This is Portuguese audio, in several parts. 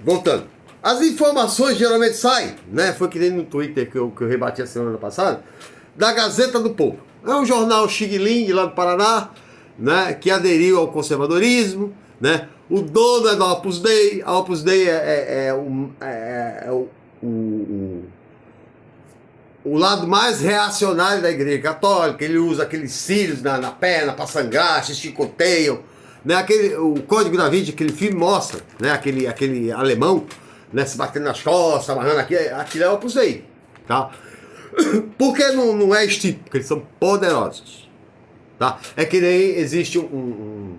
voltando. As informações geralmente saem, né? Foi que nem no Twitter que eu rebati a semana passada, da Gazeta do Povo. É um jornal Xing-Ling lá do Paraná, né? Que aderiu ao conservadorismo, né? O dono é da Opus Dei. A Opus Dei o lado mais reacionário da Igreja Católica. Ele usa aqueles cílios na perna para sangrar, se chicoteiam. Né? O Código da Vinci, aquele filme mostra, né? aquele alemão, né? Se batendo nas costas, amarrando aquilo é o Opus Dei. Tá? Por que não é esse tipo? Porque eles são poderosos. Tá? É que nem existe um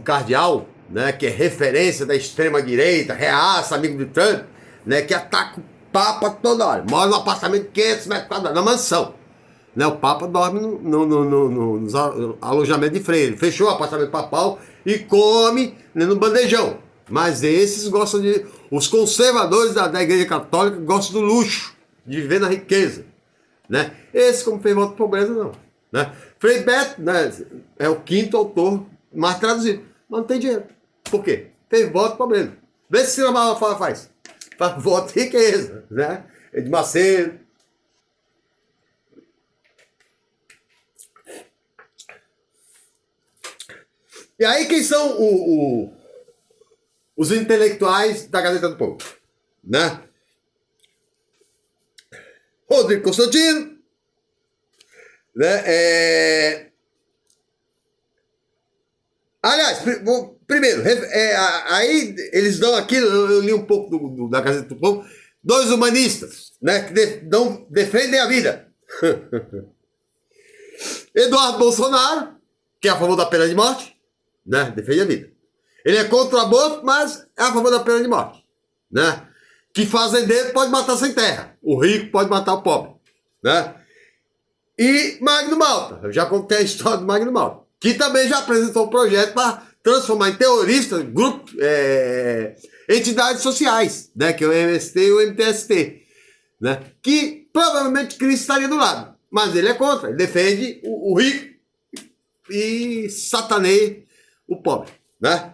cardeal, né? Que é referência da extrema-direita, reaça, amigo de Trump, né? Que ataca o Papa toda hora. Mora num apartamento de 500 metros quadrados, na mansão. Né? O Papa dorme nos alojamentos de freire. Fechou o apartamento papal e come, né, no bandejão. Mas esses gostam de... Os conservadores da Igreja Católica gostam do luxo, de viver na riqueza. Né? Esse, como fez voto de pobreza, não. Né? Frei Beto, né, é o quinto autor mais traduzido. Mas não tem dinheiro. Por quê? Fez voto de pobreza. Vê se a Malafaia faz. Faz voto de riqueza. Né? De Macedo. E aí, quem são os intelectuais da Gazeta do Povo? Né? Rodrigo Constantino, né? Aliás, primeiro, aí eles dão aqui, eu li um pouco da Gazeta do Povo, dois humanistas, né? Que defendem a vida. Eduardo Bolsonaro, que é a favor da pena de morte, né? Defende a vida. Ele é contra o aborto, mas é a favor da pena de morte, né? Que fazendeiro pode matar sem terra, o rico pode matar o pobre, né? E Magno Malta, eu já contei a história do Magno Malta, que também já apresentou um projeto para transformar em terroristas entidades sociais, né? Que é o MST e o MTST, né? Que provavelmente Cristo estaria do lado, mas ele é contra, ele defende o rico e sataneia o pobre, né?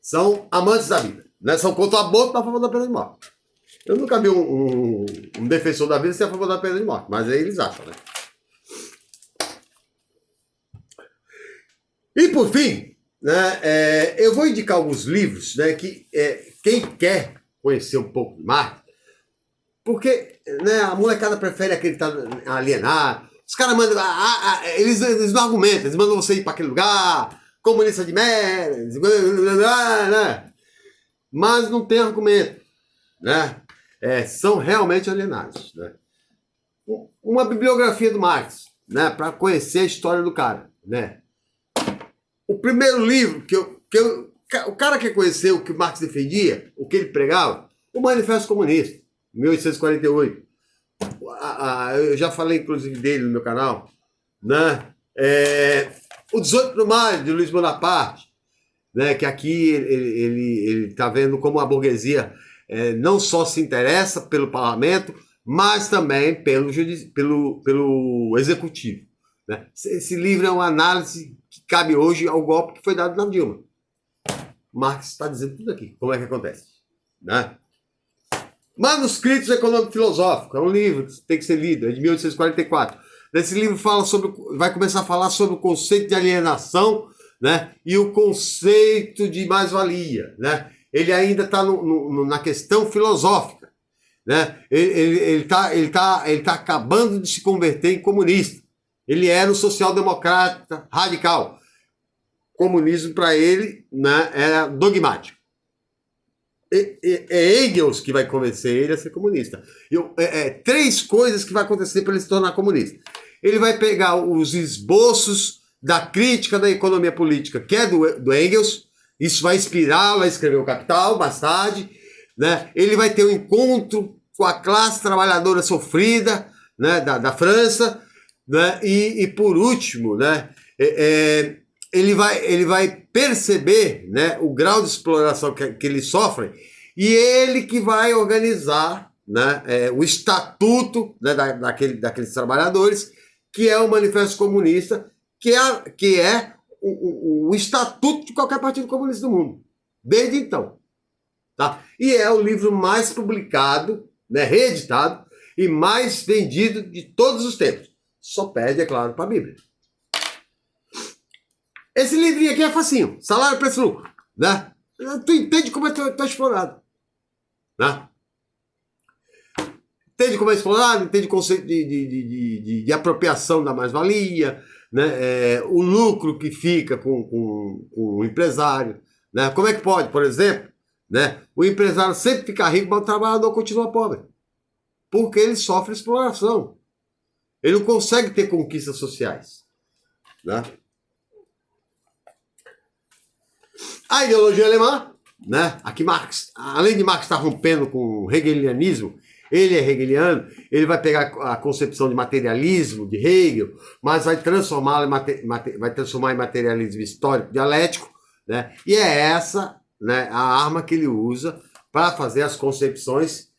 São amantes da vida, né? São contra o aborto, mas a favor da pena de morte. Eu nunca vi um defensor da vida ser a favor da pena de morte, mas aí eles acham, né? E por fim, né, eu vou indicar alguns livros, né, que quem quer conhecer um pouco de Marx, porque, né, a molecada prefere acreditar alienado. Os caras mandam, eles não argumentam, eles mandam você ir para aquele lugar, comunista de merda, né? Mas não tem argumento, né? São realmente alienados, né? Uma bibliografia do Marx, né? Para conhecer a história do cara, né? O primeiro livro o cara quer conhecer o que Marx defendia, o que ele pregava, o Manifesto Comunista, 1848. Eu já falei, inclusive, dele no meu canal, né? O 18 de maio, de Luiz Bonaparte, né? Que aqui ele está vendo como a burguesia não só se interessa pelo parlamento, mas também pelo executivo. Né? Esse livro é uma análise que cabe hoje ao golpe que foi dado na Dilma. Marx está dizendo tudo aqui, como é que acontece. Né? Manuscritos Econômico-Filosóficos, é um livro que tem que ser lido, é de 1844. Esse livro vai começar a falar sobre o conceito de alienação, né, e o conceito de mais-valia. Né? Ele ainda está na questão filosófica. Né? Ele tá acabando de se converter em comunista. Ele era um social-democrata radical. Comunismo para ele, né, era dogmático. É Engels que vai convencer ele a ser comunista. Três coisas que vai acontecer para ele se tornar comunista. Ele vai pegar os esboços da crítica da economia política, que é do Engels, isso vai inspirá-lo a escrever o Capital mais tarde, né? Ele vai ter um encontro com a classe trabalhadora sofrida, né, da França, né? E por último, né, ele vai perceber, né, o grau de exploração que eles sofrem, e ele que vai organizar, né, o estatuto, né, daqueles trabalhadores, que é o Manifesto Comunista, que é o estatuto de qualquer partido comunista do mundo, desde então. Tá? E é o livro mais publicado, né, reeditado e mais vendido de todos os tempos. Só perde, é claro, para a Bíblia. Esse livrinho aqui é facinho. Salário, preço, lucro. Né? Tu entende como é que tá explorado. Né? Entende como é explorado, entende o conceito de apropriação da mais-valia, né? O lucro que fica com o empresário. Né? Como é que pode, por exemplo, né? O empresário sempre fica rico, mas o trabalhador continua pobre. Porque ele sofre exploração. Ele não consegue ter conquistas sociais. Né? A ideologia alemã, né? Aqui Marx, além de Marx estar rompendo com o hegelianismo, ele é hegeliano, ele vai pegar a concepção de materialismo de Hegel, mas vai transformar em materialismo histórico dialético, né? E é essa, né, a arma que ele usa para fazer as concepções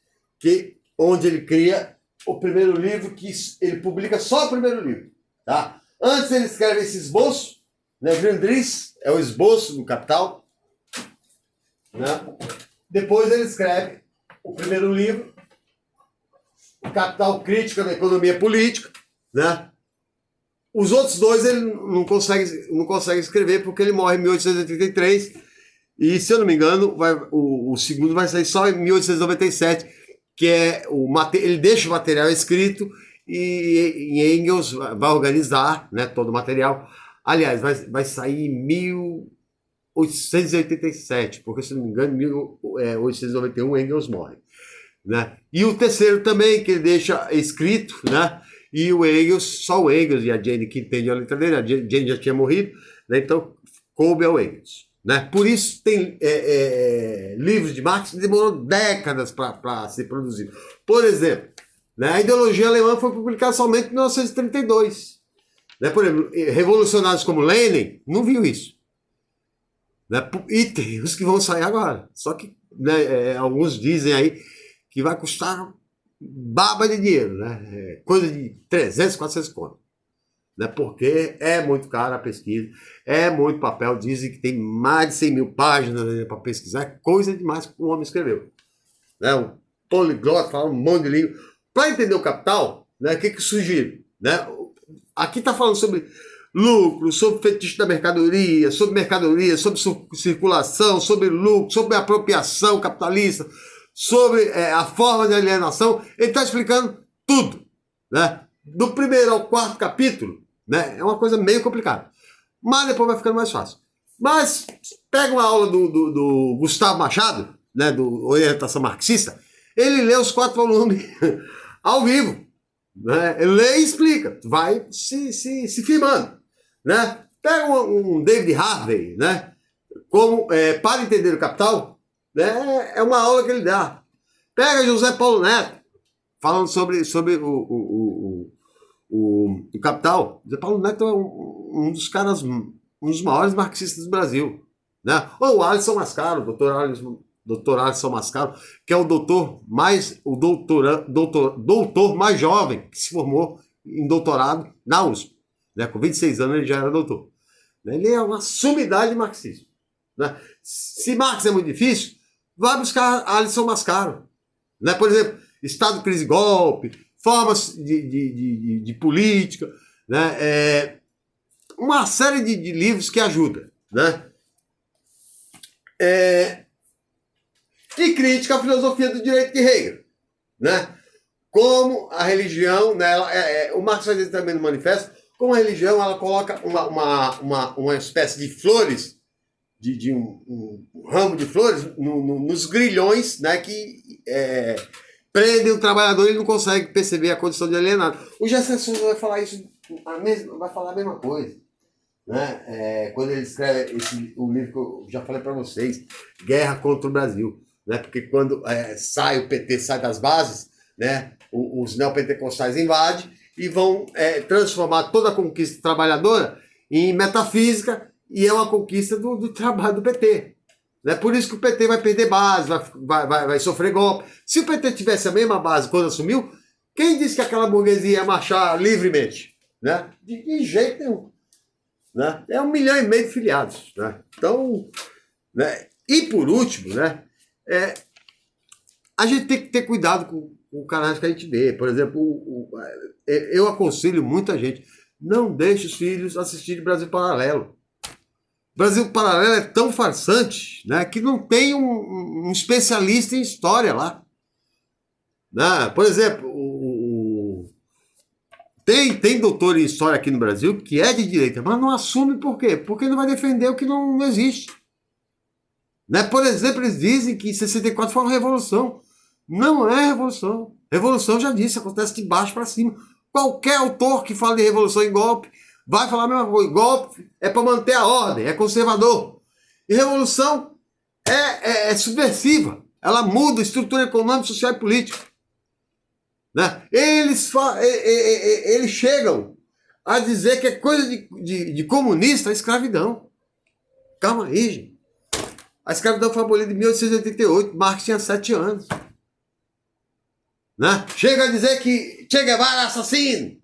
onde ele cria o primeiro livro, que ele publica só o primeiro livro. Tá? Antes ele escreve esse esboço, né? Grundrisse é o esboço do Capital. Né? Depois ele escreve o primeiro livro, o Capital Crítica da Economia Política. Né? Os outros dois ele não consegue escrever porque ele morre em 1883 e, se eu não me engano, o segundo vai sair só em 1897, que é ele deixa o material escrito e Engels vai organizar, né, todo o material. Aliás, vai sair em 1887, porque, se não me engano, em 1891 Engels morre. Né? E o terceiro também, que ele deixa escrito, né? E o Engels, só o Engels e a Jane que entende a letra dele, a Jane já tinha morrido, né? Então coube ao Engels. Né? Por isso tem livros de Marx que demorou décadas para ser produzido. Por exemplo, né, a ideologia alemã foi publicada somente em 1932. Né? Por exemplo, revolucionários como Lenin não viu isso. Né? E tem os que vão sair agora. Só que, né, alguns dizem aí que vai custar baba de dinheiro, né? Coisa de 300, 400 conto. Né? Porque é muito caro a pesquisa, é muito papel. Dizem que tem mais de 100 mil páginas, né, para pesquisar. É coisa demais que o homem escreveu. Né? Um poliglota, fala um monte de língua. Para entender o Capital, né, o que sugiro? Né? Aqui está falando sobre lucro, sobre fetiche da mercadoria, sobre circulação, sobre lucro, sobre apropriação capitalista, sobre a forma de alienação. Ele está explicando tudo. Né? Do primeiro ao quarto capítulo, né, é uma coisa meio complicada. Mas depois vai ficando mais fácil. Mas pega uma aula do Gustavo Machado, né, do Orientação Marxista, ele lê os 4 volumes ao vivo. Né? Ele lê e explica. Vai se firmando. Né? Pega um David Harvey, né? Para entender o Capital, né? É uma aula que ele dá. Pega José Paulo Neto, falando sobre o Capital. José Paulo Neto é um dos caras, um dos maiores marxistas do Brasil. Né? Ou o Alisson Mascaro, o doutor Alisson Mascaro, que é o doutor mais jovem que se formou em doutorado na USP. Né? Com 26 anos ele já era doutor. Ele é uma sumidade de marxismo. Né? Se Marx é muito difícil, vai buscar Alisson Mascaro. Né? Por exemplo, Estado, Crise e Golpe, formas de política, né? Uma série de livros que ajudam. Né? E crítica à filosofia do direito de Hegel. Né? Como a religião, né, o Marx faz isso também no manifesto, como a religião ela coloca uma espécie de flores, de um ramo de flores nos grilhões, né, que prendem o trabalhador e ele não consegue perceber a condição de alienado. O Gessé Souza vai falar isso, vai falar a mesma coisa. Né? Quando ele escreve o livro que eu já falei para vocês, Guerra contra o Brasil. Né? Porque quando o PT sai das bases, né, os neopentecostais invadem e vão transformar toda a conquista trabalhadora em metafísica, e é uma conquista do trabalho do PT. Né? Por isso que o PT vai perder base, vai sofrer golpe. Se o PT tivesse a mesma base quando assumiu, quem disse que aquela burguesia ia marchar livremente? Né? De jeito nenhum. Né? É 1,5 milhão de filiados. Né? Então, né? E por último, né, A gente tem que ter cuidado com o canal que a gente vê. Por exemplo, eu aconselho muita gente, não deixe os filhos assistirem Brasil Paralelo. Brasil Paralelo é tão farsante, né, que não tem um especialista em história lá. Né? Por exemplo, tem doutor em história aqui no Brasil que é de direita, mas não assume por quê? Porque não vai defender o que não existe. Né? Por exemplo, eles dizem que 64 foi uma revolução. Não é revolução. Revolução, já disse, acontece de baixo para cima. Qualquer autor que fala de revolução e golpe vai falar a mesma coisa. Golpe é para manter a ordem, é conservador. E revolução é subversiva. Ela muda a estrutura econômica, social e política. Né? Eles chegam a dizer que é coisa de comunista a escravidão. Calma aí, gente. A escravidão foi abolida em 1888, Marx tinha 7 anos. Né? Chega a dizer que Che Guevara é assassino.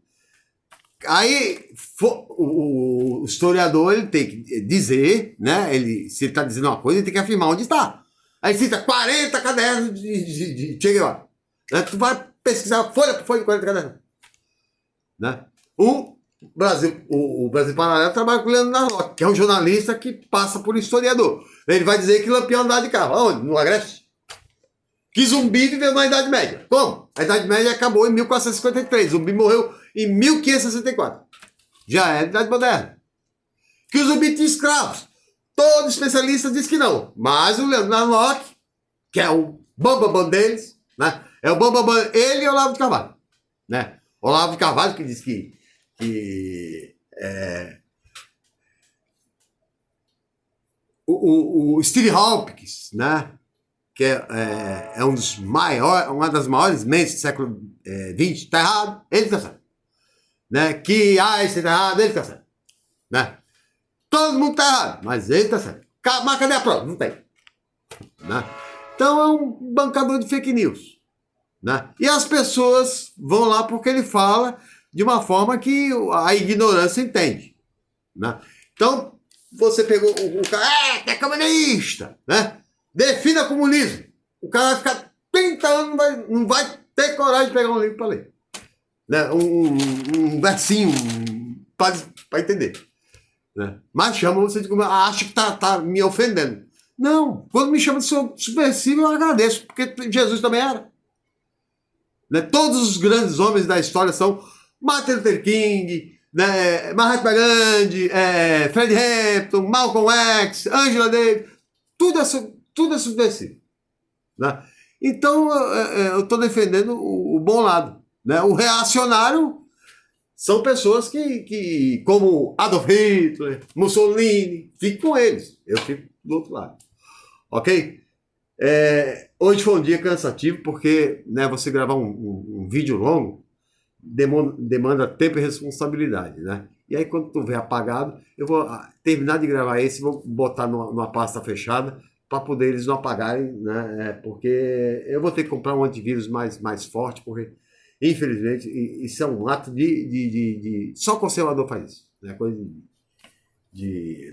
Aí o historiador ele tem que dizer, né? Se ele está dizendo uma coisa, ele tem que afirmar onde está. Aí cita 40 cadernos de Che Guevara. Né? Tu vai pesquisar folha por folha de 40 cadernos. Né? O Brasil Paralelo trabalha com o Leandro Narlock, que é um jornalista que passa por historiador. Ele vai dizer que Lampião andava de carro. Aonde? No Agreste? Que Zumbi viveu na Idade Média. Como? A Idade Média acabou em 1453. Zumbi morreu em 1564. Já é a Idade Moderna. Que o Zumbi tinha escravos. Todo especialista diz que não. Mas o Leandro Narlock, que é o bambambam deles, né? É o bambambam, ele e o Olavo de Carvalho. Né? Olavo de Carvalho que diz que o Steve Hawkins, né? Que é uma das maiores mentes do século XX, está errado, ele está certo. Né? Que Einstein está errado, ele está certo. Né? Todo mundo está errado, mas ele está certo. Mas cadê a prova? Não tem. Né? Então é um bancador de fake news. Né? E as pessoas vão lá porque ele fala de uma forma que a ignorância entende. Né? Então, você pegou o cara, é comunista, né? Defina comunismo. O cara vai ficar 30 anos, não vai ter coragem de pegar um livro para ler. Né? Um versinho para entender. Né? Mas chama você de comunista. Acho que tá me ofendendo. Não, quando me chama de subversivo, eu agradeço, porque Jesus também era. Né? Todos os grandes homens da história são Martin Luther King, né? Mahatma Gandhi, Fred Hampton, Malcolm X, Angela Davis, tudo é subversivo. Né? Então, eu estou defendendo o bom lado. Né? O reacionário são pessoas que, como Adolf Hitler, Mussolini, fico com eles. Eu fico do outro lado. Ok? Hoje foi um dia cansativo, porque, né, você gravar um vídeo longo demanda tempo e responsabilidade, né? E aí, quando tu vê apagado, eu vou terminar de gravar esse e vou botar numa pasta fechada para poder eles não apagarem, né? Porque eu vou ter que comprar um antivírus mais forte, porque, infelizmente, isso é um ato de só conservador faz isso, né? Coisa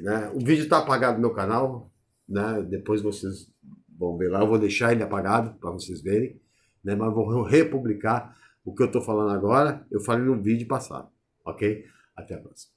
né? O vídeo está apagado no meu canal, né? Depois vocês vão ver lá, eu vou deixar ele apagado para vocês verem, né? Mas vou republicar o que eu estou falando agora, eu falei no vídeo passado, ok? Até a próxima.